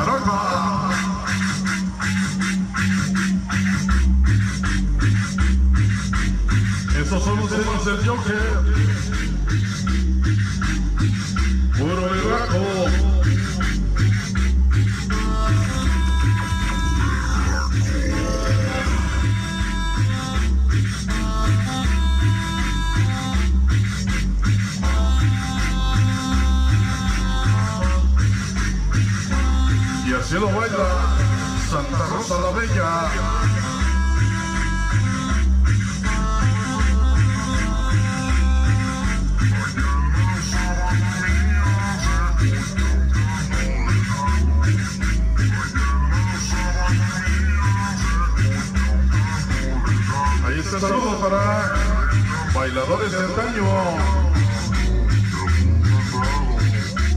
naranja. Estos son los hijos del Joker. Puro berraco. Y así lo baila Santa Rosa la Bella. Ahí está el saludo para bailadores de antaño.